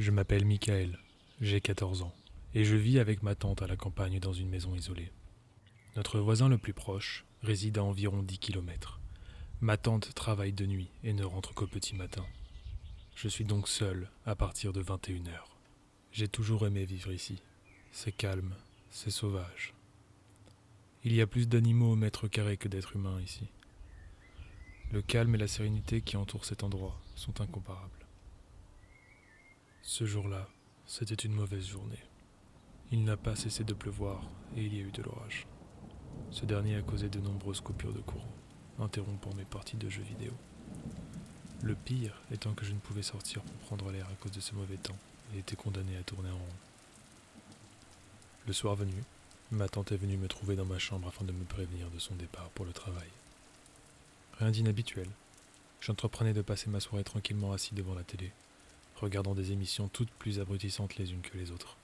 Je m'appelle Michael, j'ai 14 ans, et je vis avec ma tante à la campagne dans une maison isolée. Notre voisin le plus proche réside à environ 10 kilomètres. Ma tante travaille de nuit et ne rentre qu'au petit matin. Je suis donc seul à partir de 21 heures. J'ai toujours aimé vivre ici. C'est calme, c'est sauvage. Il y a plus d'animaux au mètre carré que d'êtres humains ici. Le calme et la sérénité qui entourent cet endroit sont incomparables. Ce jour-là, c'était une mauvaise journée. Il n'a pas cessé de pleuvoir et il y a eu de l'orage. Ce dernier a causé de nombreuses coupures de courant, interrompant mes parties de jeux vidéo. Le pire étant que je ne pouvais sortir pour prendre l'air à cause de ce mauvais temps et était condamné à tourner en rond. Le soir venu, ma tante est venue me trouver dans ma chambre afin de me prévenir de son départ pour le travail. Rien d'inhabituel. J'entreprenais de passer ma soirée tranquillement assis devant la télé, regardant des émissions toutes plus abrutissantes les unes que les autres.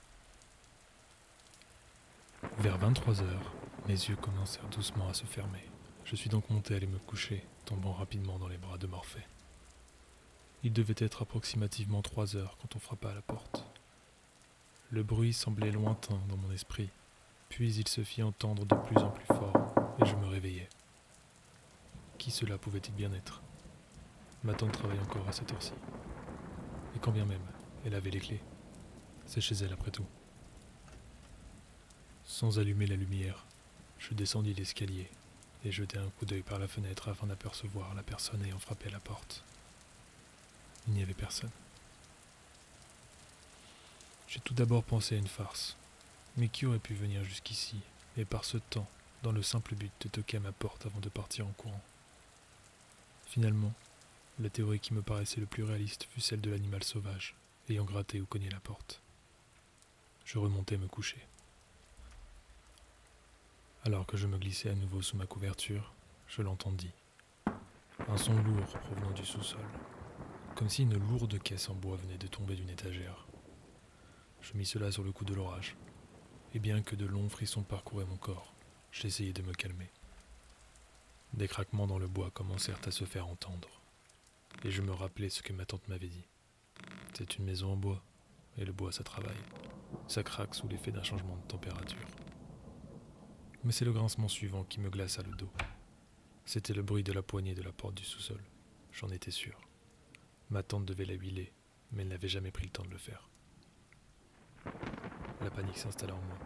Vers 23 heures, mes yeux commencèrent doucement à se fermer. Je suis donc monté aller me coucher, tombant rapidement dans les bras de Morphée. Il devait être approximativement 3 heures quand on frappa à la porte. Le bruit semblait lointain dans mon esprit, puis il se fit entendre de plus en plus fort, et je me réveillai. Qui cela pouvait-il bien être ? Ma tante travaille encore à cette heure-ci. Et quand bien même, elle avait les clés. C'est chez elle après tout. Sans allumer la lumière, je descendis l'escalier et jetai un coup d'œil par la fenêtre afin d'apercevoir la personne ayant frappé à la porte. Il n'y avait personne. J'ai tout d'abord pensé à une farce. Mais qui aurait pu venir jusqu'ici, et par ce temps, dans le simple but de toquer à ma porte avant de partir en courant ? Finalement, la théorie qui me paraissait le plus réaliste fut celle de l'animal sauvage, ayant gratté ou cogné la porte. Je remontai me coucher. Alors que je me glissais à nouveau sous ma couverture, je l'entendis. Un son lourd provenant du sous-sol, comme si une lourde caisse en bois venait de tomber d'une étagère. Je mis cela sur le coup de l'orage, et bien que de longs frissons parcouraient mon corps, j'essayai de me calmer. Des craquements dans le bois commencèrent à se faire entendre, et je me rappelai ce que ma tante m'avait dit. C'est une maison en bois, et le bois ça travaille. Ça craque sous l'effet d'un changement de température. Mais c'est le grincement suivant qui me glaça le dos. C'était le bruit de la poignée de la porte du sous-sol, j'en étais sûr. Ma tante devait la huiler, mais elle n'avait jamais pris le temps de le faire. La panique s'installa en moi,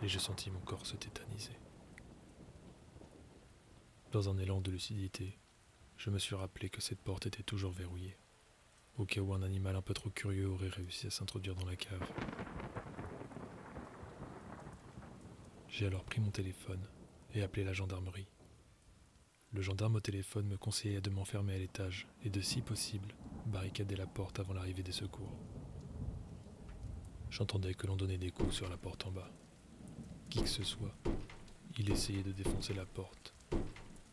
et je sentis mon corps se tétaniser. Dans un élan de lucidité, je me suis rappelé que cette porte était toujours verrouillée, au cas où un animal un peu trop curieux aurait réussi à s'introduire dans la cave. J'ai alors pris mon téléphone et appelé la gendarmerie. Le gendarme au téléphone me conseillait de m'enfermer à l'étage et de, si possible, barricader la porte avant l'arrivée des secours. J'entendais que l'on donnait des coups sur la porte en bas. Qui que ce soit, il essayait de défoncer la porte.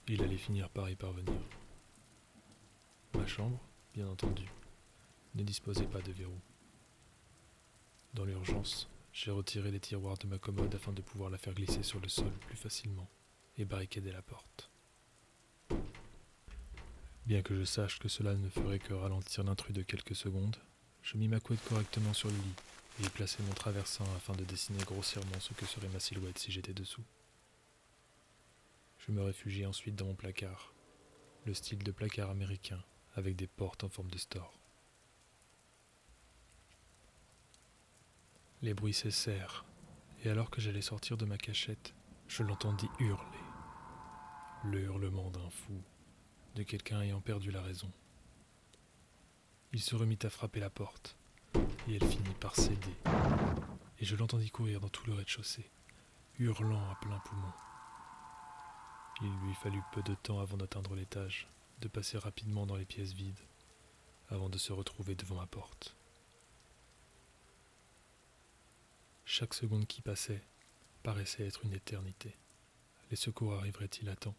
Il allait finir par y parvenir. Ma chambre, bien entendu, ne disposait pas de verrou. Dans l'urgence, j'ai retiré les tiroirs de ma commode afin de pouvoir la faire glisser sur le sol plus facilement et barricader la porte. Bien que je sache que cela ne ferait que ralentir l'intrus de quelques secondes, je mis ma couette correctement sur le lit et y plaçai mon traversin afin de dessiner grossièrement ce que serait ma silhouette si j'étais dessous. Je me réfugiai ensuite dans mon placard, le style de placard américain avec des portes en forme de store. Les bruits cessèrent, et alors que j'allais sortir de ma cachette, je l'entendis hurler. Le hurlement d'un fou, de quelqu'un ayant perdu la raison. Il se remit à frapper la porte, et elle finit par céder, et je l'entendis courir dans tout le rez-de-chaussée, hurlant à plein poumon. Il lui fallut peu de temps avant d'atteindre l'étage, de passer rapidement dans les pièces vides, avant de se retrouver devant ma porte. Chaque seconde qui passait paraissait être une éternité. Les secours arriveraient-ils à temps ?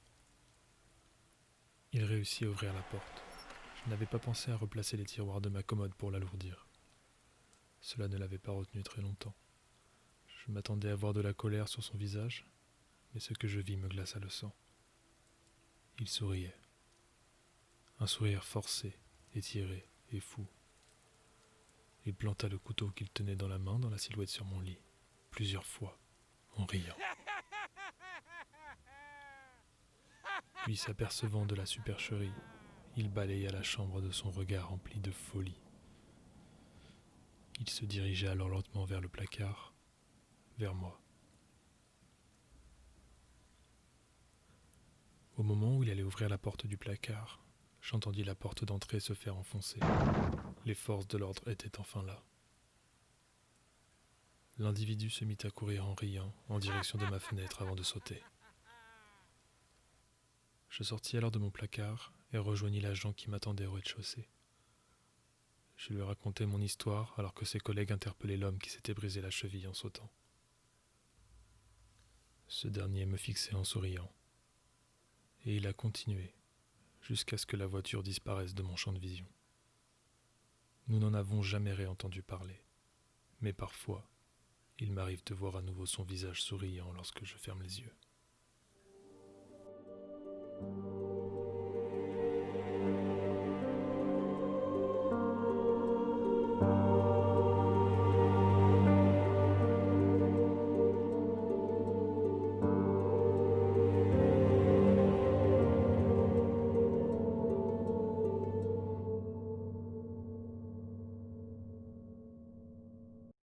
Il réussit à ouvrir la porte. Je n'avais pas pensé à replacer les tiroirs de ma commode pour l'alourdir. Cela ne l'avait pas retenu très longtemps. Je m'attendais à voir de la colère sur son visage, mais ce que je vis me glaça le sang. Il souriait. Un sourire forcé, étiré et fou. Il planta le couteau qu'il tenait dans la main dans la silhouette sur mon lit, plusieurs fois, en riant. Puis, s'apercevant de la supercherie, il balaya la chambre de son regard rempli de folie. Il se dirigeait alors lentement vers le placard, vers moi. Au moment où il allait ouvrir la porte du placard, j'entendis la porte d'entrée se faire enfoncer. Les forces de l'ordre étaient enfin là. L'individu se mit à courir en riant en direction de ma fenêtre avant de sauter. Je sortis alors de mon placard et rejoignis l'agent qui m'attendait au rez-de-chaussée. Je lui racontai mon histoire alors que ses collègues interpellaient l'homme qui s'était brisé la cheville en sautant. Ce dernier me fixait en souriant. Et il a continué, jusqu'à ce que la voiture disparaisse de mon champ de vision. Nous n'en avons jamais réentendu parler, mais parfois, il m'arrive de voir à nouveau son visage souriant lorsque je ferme les yeux.